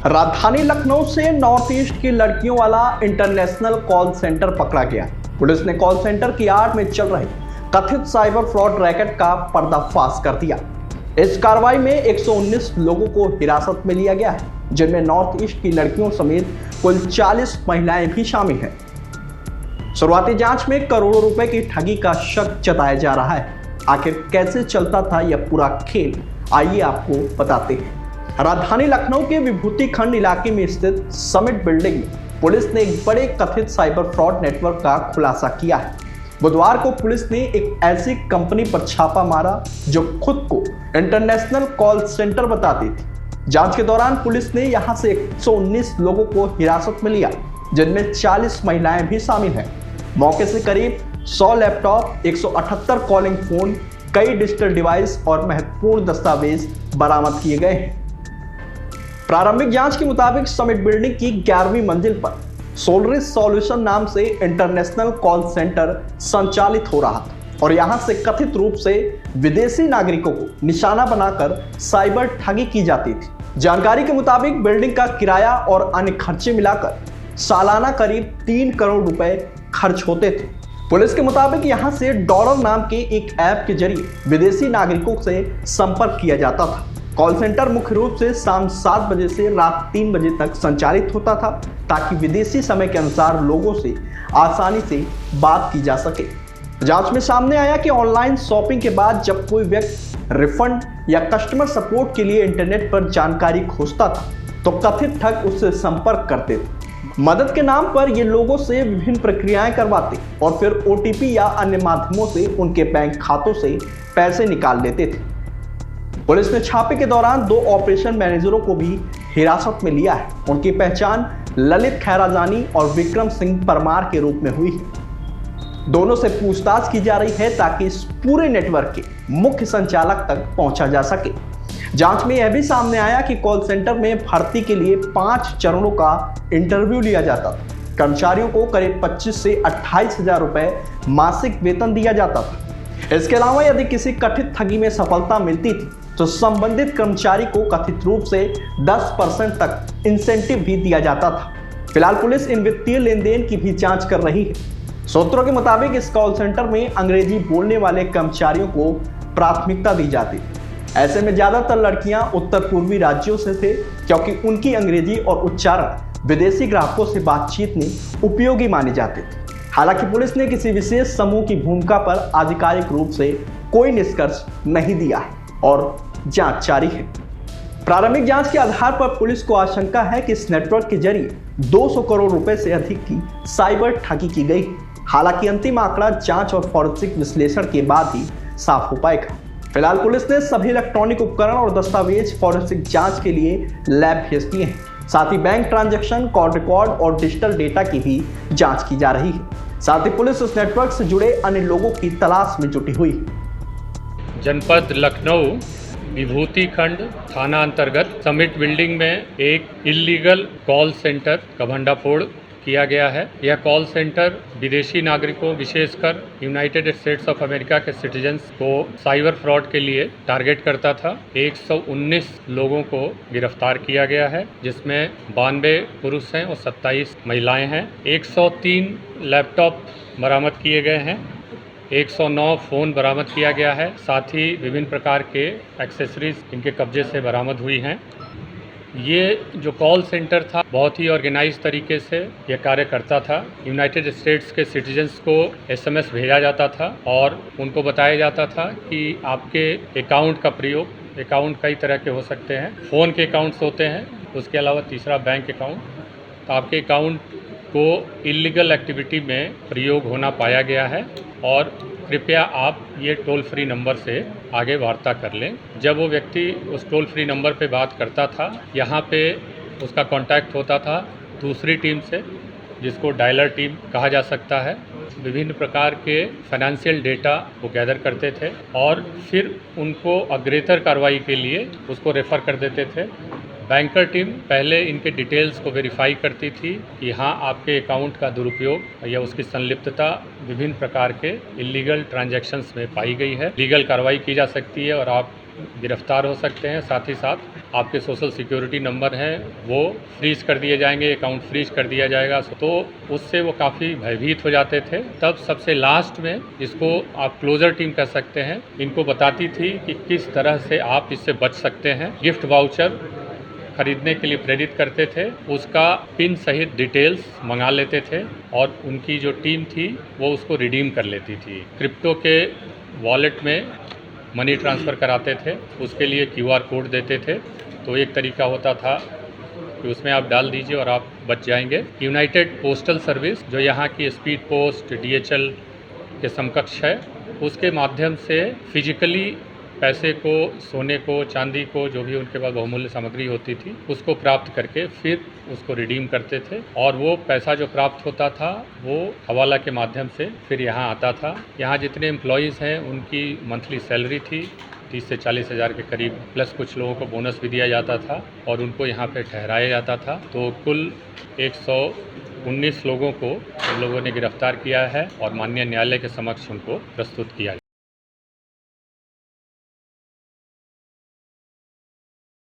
राजधानी लखनऊ से north east की लड़कियों वाला इंटरनेशनल कॉल सेंटर पकड़ा गया। पुलिस ने कॉल सेंटर की आड़ में चल रहे कथित साइबर फ्रॉड रैकेट का पर्दाफाश कर दिया। इस कार्रवाई में 119 लोगों को हिरासत में लिया गया है, जिनमें नॉर्थ ईस्ट की लड़कियों समेत कुल 40 महिलाएं भी शामिल हैं। शुरुआती जांच में करोड़ों रुपए की ठगी का शक जताया जा रहा है। आखिर कैसे चलता था यह पूरा खेल, आइए आपको बताते हैं। राजधानी लखनऊ के विभूति खंड इलाके में स्थित समिट बिल्डिंग में पुलिस ने एक बड़े कथित साइबर फ्रॉड नेटवर्क का खुलासा किया है। बुधवार को पुलिस ने एक ऐसी कंपनी पर छापा मारा जो खुद को इंटरनेशनल कॉल सेंटर बताती थी। जांच के दौरान पुलिस ने यहां से 119 लोगों को हिरासत में लिया, जिनमें 40 महिलाएं भी शामिल हैं। मौके से करीब 100 लैपटॉप, 178 कॉलिंग फोन, कई डिजिटल डिवाइस और महत्वपूर्ण दस्तावेज बरामद किए गए हैं। प्रारंभिक जांच के मुताबिक समिट बिल्डिंग की 11वीं मंजिल पर सोलरिस सॉल्यूशन नाम से इंटरनेशनल कॉल सेंटर संचालित हो रहा था और यहां से कथित रूप से विदेशी नागरिकों को निशाना बनाकर साइबर ठगी की जाती थी। जानकारी के मुताबिक बिल्डिंग का किराया और अन्य खर्चे मिलाकर सालाना करीब 3 करोड़ रुपए खर्च होते थे। पुलिस के मुताबिक यहां से डॉलर नाम के एक ऐप के जरिए विदेशी नागरिकों से संपर्क किया जाता था। कॉल सेंटर मुख्य रूप से शाम 7 बजे से रात 3 बजे तक संचालित होता था, ताकि विदेशी समय के अनुसार लोगों से आसानी से बात की जा सके। जांच में सामने आया कि ऑनलाइन शॉपिंग के बाद जब कोई व्यक्ति रिफंड या कस्टमर सपोर्ट के लिए इंटरनेट पर जानकारी खोजता था, तो कथित ठग उससे संपर्क करते थे। मदद के नाम पर ये लोगों से विभिन्न प्रक्रियाएं करवाते और फिर OTP या अन्य माध्यमों से उनके बैंक खातों से पैसे निकाल लेते थे। पुलिस ने छापे के दौरान 2 ऑपरेशन मैनेजरों को भी हिरासत में लिया है। उनकी पहचान ललित खैराजानी और विक्रम सिंह परमार के रूप में हुई है। दोनों से पूछताछ की जा रही है ताकि इस पूरे नेटवर्क के मुख्य संचालक तक पहुंचा जा सके। जांच में यह भी सामने आया कि कॉल सेंटर में भर्ती के लिए 5 चरणों का इंटरव्यू लिया जाता था। कर्मचारियों को करीब 25 से 28 हजार रुपए मासिक वेतन दिया जाता था। इसके अलावा यदि किसी कथित ठगी में सफलता मिलती थी तो संबंधित कर्मचारी को कथित रूप से 10% तक इंसेंटिव भी दिया जाता था। फिलहाल पुलिस इन वित्तीय लेन देन की भी जांच कर रही है। सूत्रों के मुताबिक इस कॉल सेंटर में अंग्रेजी बोलने वाले कर्मचारियों को प्राथमिकता दी जाती। ऐसे में ज्यादातर लड़कियां उत्तर पूर्वी राज्यों से थे, क्योंकि उनकी अंग्रेजी और उच्चारण विदेशी ग्राहकों से बातचीत में उपयोगी माने जाते थे। हालांकि पुलिस ने किसी विशेष समूह की भूमिका पर आधिकारिक रूप से कोई निष्कर्ष नहीं दिया है और जांच जारी है। प्रारंभिक जांच के आधार पर पुलिस को आशंका है कि इस नेटवर्क के जरिए 200 करोड़ रुपए से अधिक की साइबर ठगी की गई। हालांकि अंतिम आंकड़ा जांच और फॉरेंसिक विश्लेषण के बाद ही साफ हो पाएगा। फिलहाल पुलिस ने सभी इलेक्ट्रॉनिक उपकरण और दस्तावेज फॉरेंसिक जांच के लिए लैब भेज दिए हैं। साथ ही बैंक ट्रांजैक्शन, कॉल रिकॉर्ड और डिजिटल डेटा की भी जांच की जा रही है। साथ ही पुलिस इस नेटवर्क से जुड़े अन्य लोगों की तलाश में जुटी हुई है। जनपद लखनऊ विभूति खंड थाना अंतर्गत समिट बिल्डिंग में एक इल्लीगल कॉल सेंटर का भंडाफोड़ किया गया है। यह कॉल सेंटर विदेशी नागरिकों, विशेषकर यूनाइटेड स्टेट्स ऑफ अमेरिका के सिटीजन्स को साइबर फ्रॉड के लिए टारगेट करता था। 119 लोगों को गिरफ्तार किया गया है, जिसमें 92 पुरुष हैं और 27 महिलाएं हैं। 103 लैपटॉप बरामद किए गए हैं। 109 फ़ोन बरामद किया गया है। साथ ही विभिन्न प्रकार के एक्सेसरीज इनके कब्जे से बरामद हुई हैं। ये जो कॉल सेंटर था बहुत ही ऑर्गेनाइज तरीके से यह कार्य करता था। यूनाइटेड स्टेट्स के सिटीजन्स को SMS भेजा जाता था और उनको बताया जाता था कि आपके अकाउंट का प्रयोग, अकाउंट कई तरह के हो सकते हैं, फ़ोन के अकाउंट्स होते हैं, उसके अलावा तीसरा बैंक अकाउंट। तो आपके अकाउंट को इल्लीगल एक्टिविटी में प्रयोग होना पाया गया है और कृपया आप ये टोल फ्री नंबर से आगे वार्ता कर लें। जब वो व्यक्ति उस टोल फ्री नंबर पे बात करता था, यहाँ पे उसका कांटेक्ट होता था दूसरी टीम से, जिसको डायलर टीम कहा जा सकता है। विभिन्न प्रकार के फाइनेंशियल डेटा वो गैदर करते थे और फिर उनको अग्रेतर कार्रवाई के लिए उसको रेफ़र कर देते थे। बैंकर टीम पहले इनके डिटेल्स को वेरीफाई करती थी कि हाँ, आपके अकाउंट का दुरुपयोग या उसकी संलिप्तता विभिन्न प्रकार के इलीगल ट्रांजैक्शंस में पाई गई है। लीगल कार्रवाई की जा सकती है और आप गिरफ्तार हो सकते हैं। साथ ही साथ आपके सोशल सिक्योरिटी नंबर हैं वो फ्रीज कर दिए जाएंगे, अकाउंट फ्रीज कर दिया जाएगा। तो उससे वो काफ़ी भयभीत हो जाते थे। तब सबसे लास्ट में इसको आप क्लोजर टीम कह सकते हैं, इनको बताती थी कि किस तरह से आप इससे बच सकते हैं। गिफ्ट वाउचर खरीदने के लिए प्रेरित करते थे, उसका पिन सहित डिटेल्स मंगा लेते थे और उनकी जो टीम थी वो उसको रिडीम कर लेती थी। क्रिप्टो के वॉलेट में मनी ट्रांसफ़र कराते थे, उसके लिए QR कोड देते थे। तो एक तरीका होता था कि उसमें आप डाल दीजिए और आप बच जाएंगे। यूनाइटेड पोस्टल सर्विस जो यहाँ की स्पीड पोस्ट DHL के समकक्ष है, उसके माध्यम से फिजिकली पैसे को, सोने को, चांदी को, जो भी उनके पास बहुमूल्य सामग्री होती थी, उसको प्राप्त करके फिर उसको रिडीम करते थे। और वो पैसा जो प्राप्त होता था वो हवाला के माध्यम से फिर यहाँ आता था। यहाँ जितने एम्प्लॉयज़ हैं उनकी मंथली सैलरी थी 30 से 40 हज़ार के करीब, प्लस कुछ लोगों को बोनस भी दिया जाता था और उनको यहाँ पे ठहराया जाता था। तो कुल 119 लोगों को उन लोगों ने गिरफ्तार किया है और माननीय न्यायालय के समक्ष उनको प्रस्तुत किया।